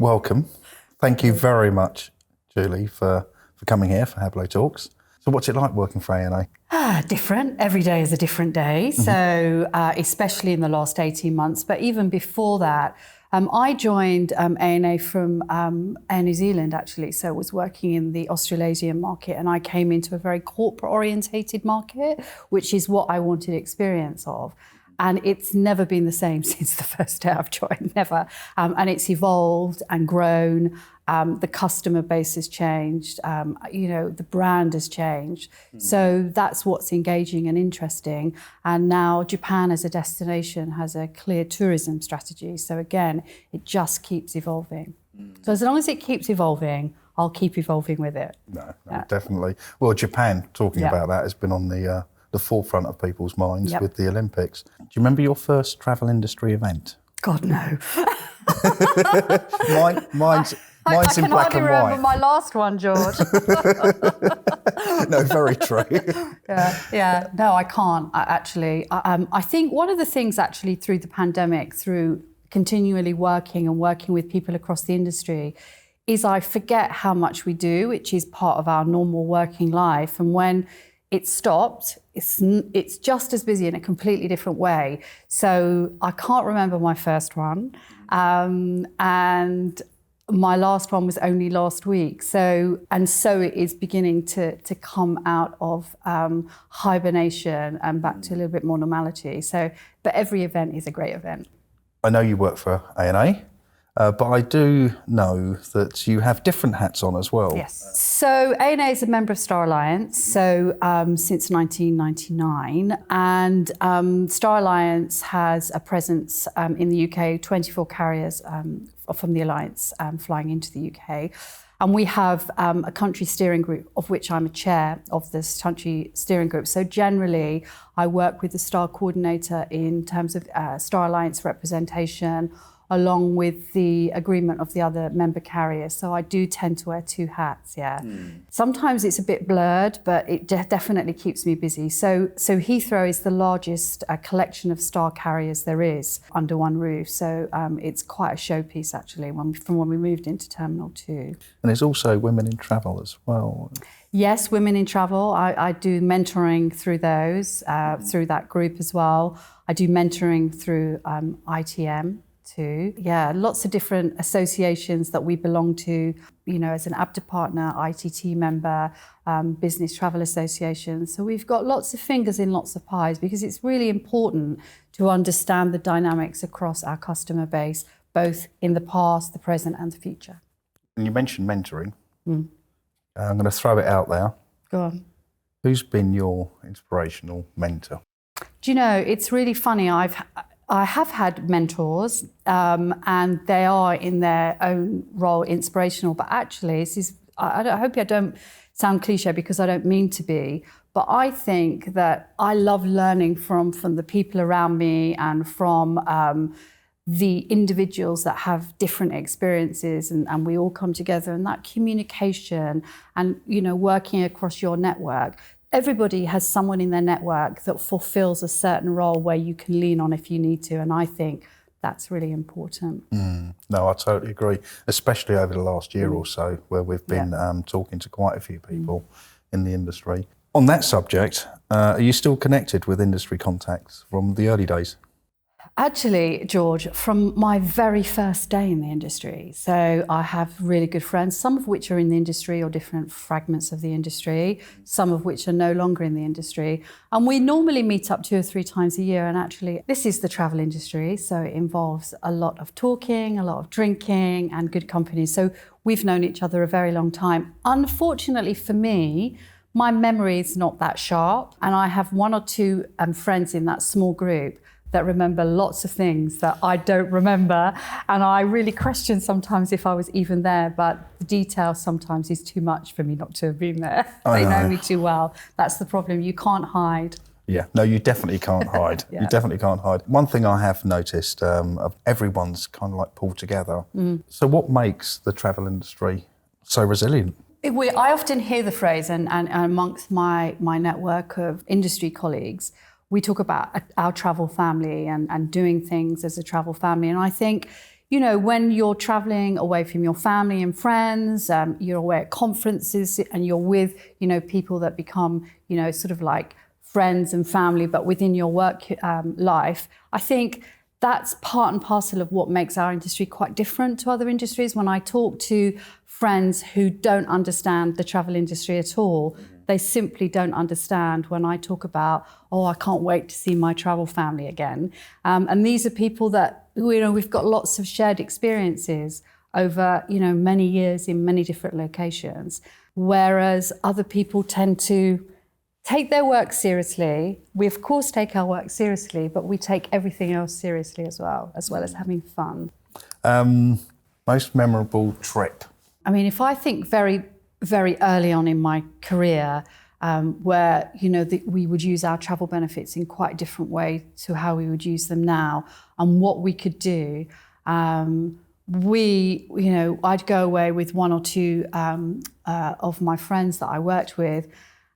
welcome. Thank you very much, Julie, for coming here for Hablo Talks. So what's it like working for A&A? Different. Every day is a different day. Mm-hmm. So especially in the last 18 months, but even before that, I joined A&A from Air New Zealand, actually. So I was working in the Australasian market, and I came into a very corporate-orientated market, which is what I wanted experience of. And it's never been the same since the first day I've joined, never. And it's evolved and grown. The customer base has changed. The brand has changed. So that's what's engaging and interesting. And now Japan as a destination has a clear tourism strategy. So again, it just keeps evolving. So as long as it keeps evolving, I'll keep evolving with it. No, definitely. Well, Japan, talking about that, has been on the forefront of people's minds with the Olympics. Do you remember your first travel industry event? God, no. Mine's in black and white. I can remember my last one, George. No, very true. Yeah. No, I can't, actually. I think one of the things, actually, through the pandemic, through continually working with people across the industry, is I forget how much we do, which is part of our normal working life. And when it stopped, it's just as busy in a completely different way. So I can't remember my first one. And my last one was only last week. So it is beginning to come out of hibernation and back to a little bit more normality. So, but every event is a great event. I know you work for A&A. But I do know that you have different hats on as well. Yes. So A&A is a member of Star Alliance, since 1999. And Star Alliance has a presence in the UK, 24 carriers from the Alliance flying into the UK. And we have a country steering group, of which I'm a chair of this country steering group. So generally, I work with the Star coordinator in terms of Star Alliance representation, along with the agreement of the other member carriers. So I do tend to wear two hats, Sometimes it's a bit blurred, but it definitely keeps me busy. So Heathrow is the largest collection of Star carriers there is under one roof. So it's quite a showpiece, actually, from when we moved into Terminal 2. And there's also Women in Travel as well. Yes, Women in Travel. I do mentoring through those, through that group as well. I do mentoring through ITM. Too. Yeah, lots of different associations that we belong to, as an ABDA partner, ITT member, business travel associations. So we've got lots of fingers in lots of pies, because it's really important to understand the dynamics across our customer base, both in the past, the present and the future. And you mentioned mentoring. I'm going to throw it out there. Go on. Who's been your inspirational mentor? Do you know, it's really funny. I have had mentors, and they are in their own role inspirational. But actually, I hope I don't sound cliche, because I don't mean to be. But I think that I love learning from the people around me and from the individuals that have different experiences, and we all come together. And that communication and working across your network. Everybody has someone in their network that fulfills a certain role where you can lean on if you need to. And I think that's really important. No, I totally agree, especially over the last year or so, where we've been talking to quite a few people in the industry. On that subject, are you still connected with industry contacts from the early days? Actually, George, from my very first day in the industry. So I have really good friends, some of which are in the industry or different fragments of the industry, some of which are no longer in the industry. And we normally meet up 2 or 3 times a year. And actually, this is the travel industry. So it involves a lot of talking, a lot of drinking and good company. So we've known each other a very long time. Unfortunately for me, my memory is not that sharp. And I have 1 or 2 friends in that small group that remember lots of things that I don't remember. And I really question sometimes if I was even there, but the detail sometimes is too much for me not to have been there. They know me too well. That's the problem. You can't hide. Yeah, no, you definitely can't hide. You definitely can't hide. One thing I have noticed, everyone's kind of like pulled together. So what makes the travel industry so resilient? I often hear the phrase, and amongst my network of industry colleagues, we talk about our travel family and doing things as a travel family. And I think, when you're traveling away from your family and friends, you're away at conferences and you're with, people that become, sort of like friends and family, but within your work life, I think that's part and parcel of what makes our industry quite different to other industries. When I talk to friends who don't understand the travel industry at all, they simply don't understand when I talk about, I can't wait to see my travel family again. And these are people that, we've got lots of shared experiences over, many years in many different locations, whereas other people tend to take their work seriously. We, of course, take our work seriously, but we take everything else seriously as well as having fun. Most memorable trip? I mean, if I think very, very early on in my career, where, we would use our travel benefits in quite a different way to how we would use them now, and what we could do, I'd go away with one or two of my friends that I worked with,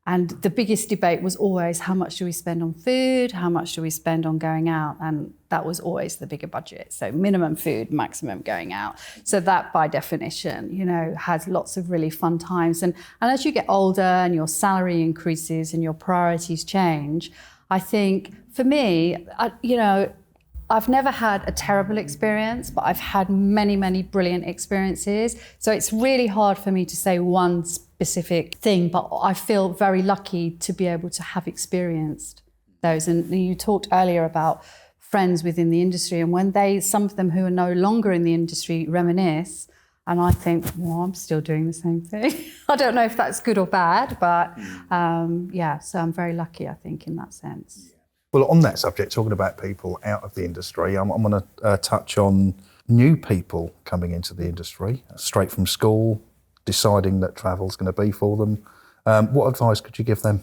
and the biggest debate was always, how much do we spend on food? How much do we spend on going out? And that was always the bigger budget. So minimum food, maximum going out. So that, by definition, has lots of really fun times. And as you get older and your salary increases and your priorities change, I think for me, I've never had a terrible experience, but I've had many, many brilliant experiences. So it's really hard for me to say one specific thing, but I feel very lucky to be able to have experienced those. And you talked earlier about friends within the industry, and when some of them who are no longer in the industry reminisce, and I think, I'm still doing the same thing. I don't know if that's good or bad, but so I'm very lucky, I think, in that sense. Well, on that subject, talking about people out of the industry, I'm going to touch on new people coming into the industry, straight from school, deciding that travel's going to be for them. What advice could you give them?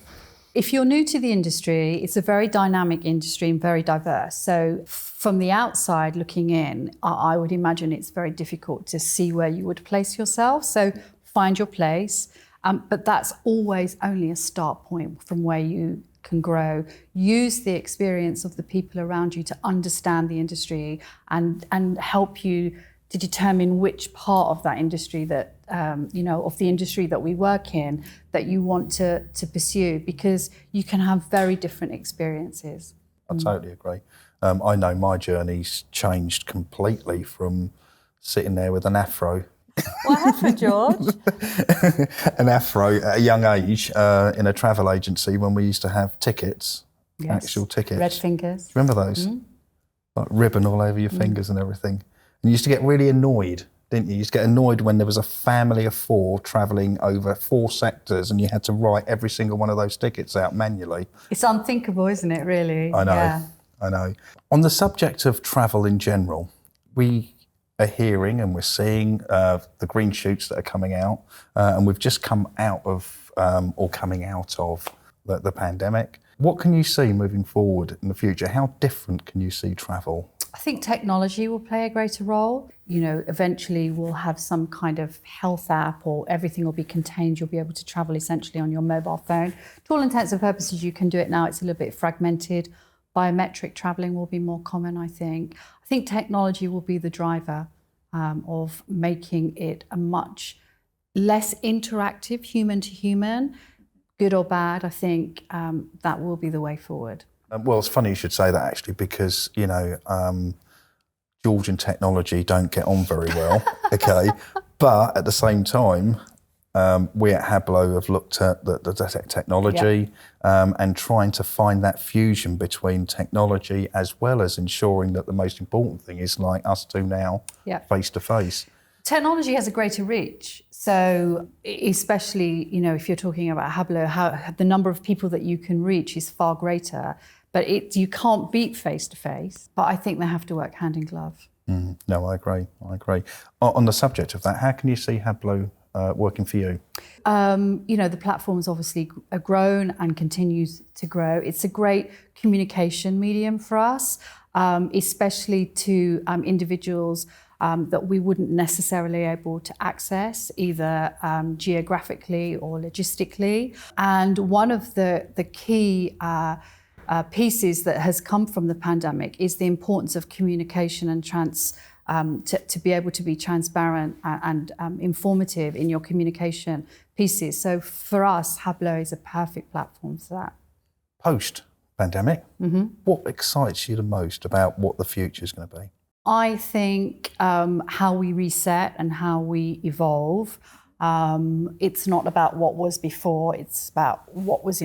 If you're new to the industry, it's a very dynamic industry and very diverse. So from the outside looking in, I would imagine it's very difficult to see where you would place yourself. So find your place, but that's always only a start point from where you can grow. Use the experience of the people around you to understand the industry and help you to determine which part of that industry that, of the industry that we work in, that you want to pursue, because you can have very different experiences. I totally agree. I know my journey's changed completely from sitting there with an afro. What happened, George? An afro at a young age in a travel agency when we used to have tickets, actual tickets. Red fingers. Remember those? Like ribbon all over your fingers and everything. And you used to get really annoyed, didn't you? You used to get annoyed when there was a family of 4 travelling over 4 sectors and you had to write every single one of those tickets out manually. It's unthinkable, isn't it, really? I know, yeah. I know. On the subject of travel in general, we are hearing and we're seeing the green shoots that are coming out, and we've just come out of, coming out of the pandemic. What can you see moving forward in the future? How different can you see travel? I think technology will play a greater role. Eventually we'll have some kind of health app, or everything will be contained. You'll be able to travel essentially on your mobile phone. To all intents and purposes, you can do it now. It's a little bit fragmented. Biometric traveling will be more common, I think. I think technology will be the driver of making it a much less interactive, human to human. Good or bad, I think that will be the way forward. Well, it's funny you should say that, actually, because, George and technology don't get on very well, okay? But at the same time, we at Hablo have looked at the technology and trying to find that fusion between technology as well as ensuring that the most important thing is like us two now, face to face. Technology has a greater reach. So especially, if you're talking about Hablo, how the number of people that you can reach is far greater. But you can't beat face-to-face. But I think they have to work hand in glove. No, I agree. On the subject of that, how can you see Hablo working for you? The platform's obviously grown and continues to grow. It's a great communication medium for us, especially to individuals that we wouldn't necessarily able to access either geographically or logistically. And one of the key pieces that has come from the pandemic is the importance of communication and to be able to be transparent and informative in your communication pieces. So for us, Hablo is a perfect platform for that. Post-pandemic, what excites you the most about what the future is going to be? I think how we reset and how we evolve. It's not about what was before, it's about what is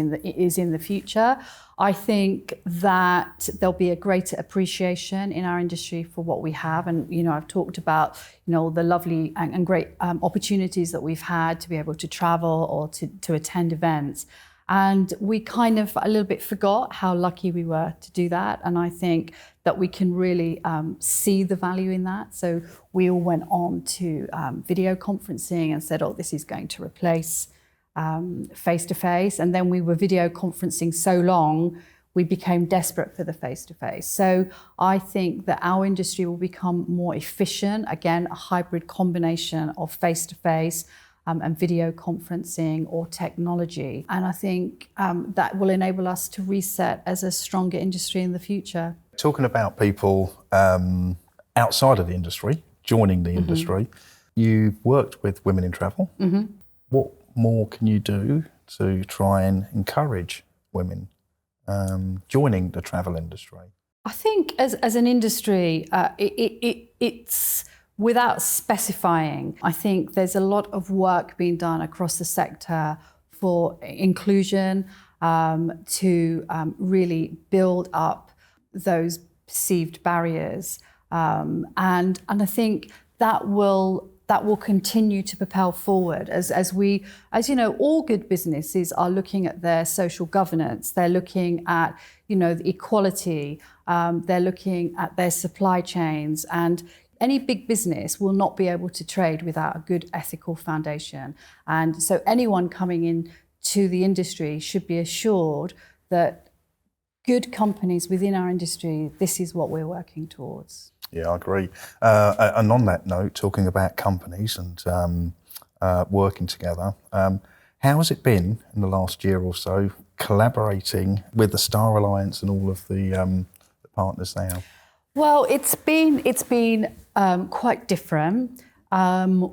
in the future. I think that there'll be a greater appreciation in our industry for what we have. And, I've talked about, the lovely and great opportunities that we've had to be able to travel or to attend events. And we kind of a little bit forgot how lucky we were to do that. And I think that we can really see the value in that. So we all went on to video conferencing and said, this is going to replace face-to-face. And then we were video conferencing so long, we became desperate for the face-to-face. So I think that our industry will become more efficient. Again, a hybrid combination of face-to-face and video conferencing or technology. And I think that will enable us to reset as a stronger industry in the future. Talking about people outside of the industry, joining the industry, you've worked with women in travel. What more can you do to try and encourage women joining the travel industry? I think as an industry, it's without specifying, I think there's a lot of work being done across the sector for inclusion, to really build up those perceived barriers. And I think that will continue to propel forward as all good businesses are looking at their social governance, they're looking at, the equality, they're looking at their supply chains, and any big business will not be able to trade without a good ethical foundation. And so anyone coming in to the industry should be assured that good companies within our industry, this is what we're working towards. Yeah, I agree. And on that note, talking about companies and working together, how has it been in the last year or so collaborating with the Star Alliance and all of the partners there? Well, it's been quite different.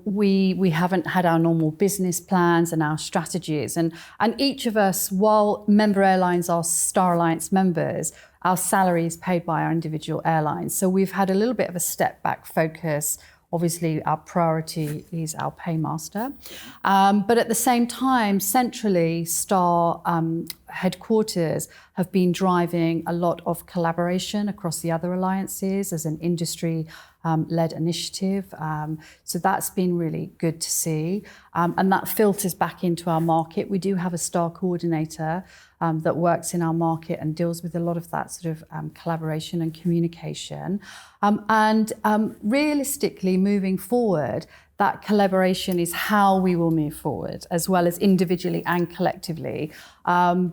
We haven't had our normal business plans and our strategies, and each of us, while member airlines are Star Alliance members, our salary is paid by our individual airlines. So we've had a little bit of a step back focus. Obviously, our priority is our paymaster. But at the same time, centrally, Star headquarters have been driving a lot of collaboration across the other alliances as an industry-led initiative. So that's been really good to see. And that filters back into our market. We do have a Star coordinator that works in our market and deals with a lot of that sort of collaboration and communication. And realistically, moving forward, that collaboration is how we will move forward, as well as individually and collectively,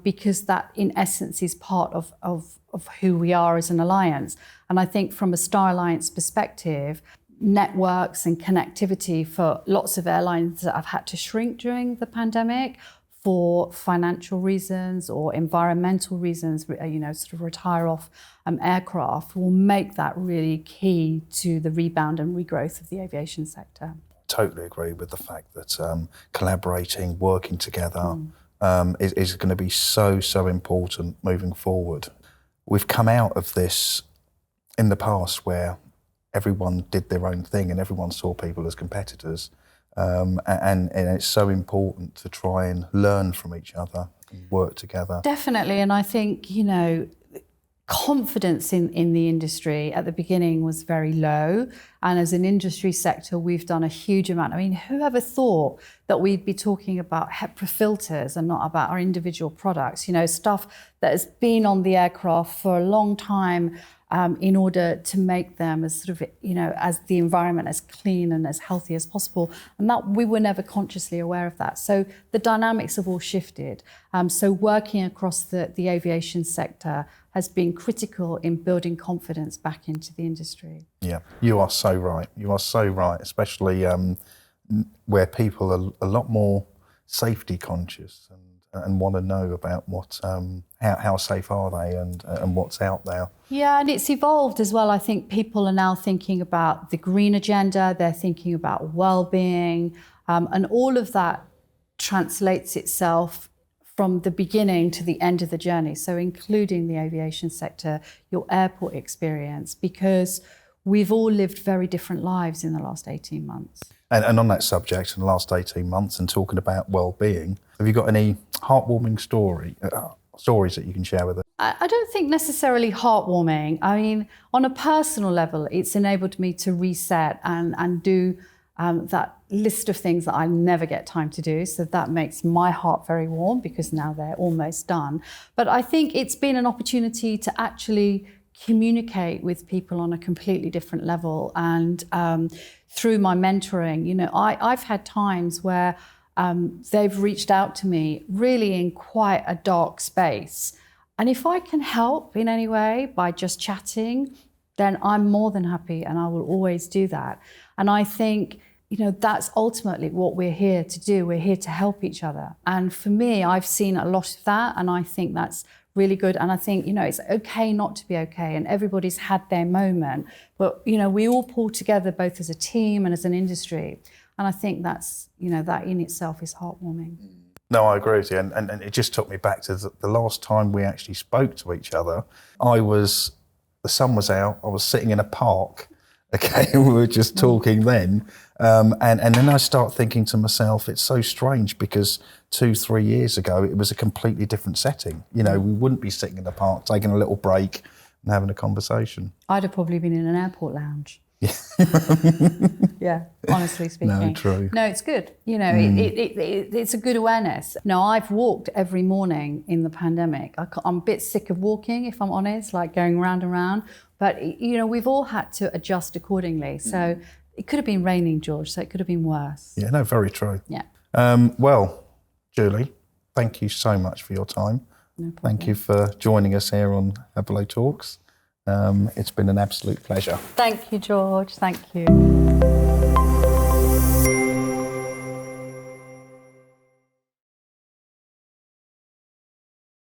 because that, in essence, is part of who we are as an alliance. And I think from a Star Alliance perspective, networks and connectivity for lots of airlines that have had to shrink during the pandemic for financial reasons or environmental reasons, sort of retire off aircraft, will make that really key to the rebound and regrowth of the aviation sector. Totally agree with the fact that collaborating, working together is going to be so important moving forward. We've come out of this in the past where everyone did their own thing and everyone saw people as competitors. And it's so important to try and learn from each other and work together. Definitely, and I think, confidence in the industry at the beginning was very low. And as an industry sector, we've done a huge amount. I mean, whoever thought that we'd be talking about HEPA filters and not about our individual products, stuff that has been on the aircraft for a long time, in order to make them as sort of, as the environment as clean and as healthy as possible. And that we were never consciously aware of that. So the dynamics have all shifted. So working across the aviation sector has been critical in building confidence back into the industry. Yeah, you are so right. You are so right, especially where people are a lot more safety conscious and want to know about what how safe are they and what's out there. Yeah, and it's evolved as well. I think people are now thinking about the green agenda, they're thinking about well-being, and all of that translates itself from the beginning to the end of the journey. So including the aviation sector, your airport experience, because we've all lived very different lives in the last 18 months. And on that subject, in the last 18 months and talking about well-being, have you got any heartwarming stories that you can share with us? I don't think necessarily heartwarming. I mean, on a personal level, it's enabled me to reset and do that list of things that I never get time to do. So that makes my heart very warm because now they're almost done. But I think it's been an opportunity to actually communicate with people on a completely different level. And through my mentoring, you know, I've had times where they've reached out to me really in quite a dark space. And if I can help in any way by just chatting, then I'm more than happy and I will always do that. And I think, you know, that's ultimately what we're here to do. We're here to help each other. And for me, I've seen a lot of that and I think that's really good. And I think, you know, it's okay not to be okay and everybody's had their moment. But, you know, we all pull together both as a team and as an industry. And I think that's, you know, that in itself is heartwarming. No, I agree with you. And it just took me back to the last time we actually spoke to each other. The sun was out, I was sitting in a park, okay, we were just talking then. And then I start thinking to myself, it's so strange because 2-3 years ago, it was a completely different setting. You know, we wouldn't be sitting in the park, taking a little break and having a conversation. I'd have probably been in an airport lounge. Yeah, honestly speaking. No, true. No, it's good. You know, it's a good awareness. No, I've walked every morning in the pandemic. I'm a bit sick of walking, if I'm honest, like going round and round. But, you know, we've all had to adjust accordingly. So it could have been raining, George, so it could have been worse. Yeah, no, very true. Yeah. Well, Julie, thank you so much for your time. No problem. Thank you for joining us here on Hablo Talks. It's been an absolute pleasure. Thank you, George. Thank you.